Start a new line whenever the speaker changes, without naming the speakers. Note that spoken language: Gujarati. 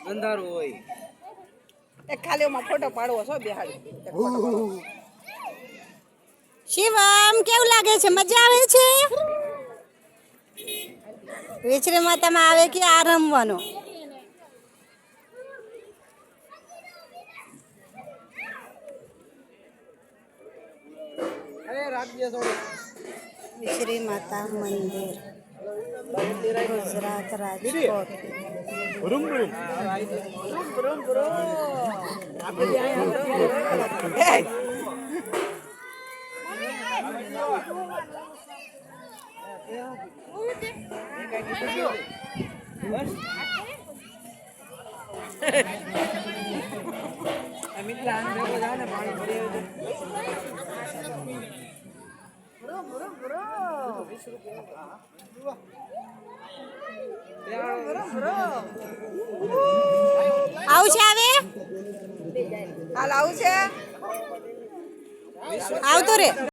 અંધારું હોય
એક ખાલી ઓમાં ફોટો પાડવો છો બેહાડી
શિવમ કેવું લાગે છે મજા આવે છે વિચરી માતામાં આવે કે આ રમવાનો વિચરી માતા મંદિર ગુજરાત રાજકોટ આવું છે આવે
હાલ આવું છે
આવતો રે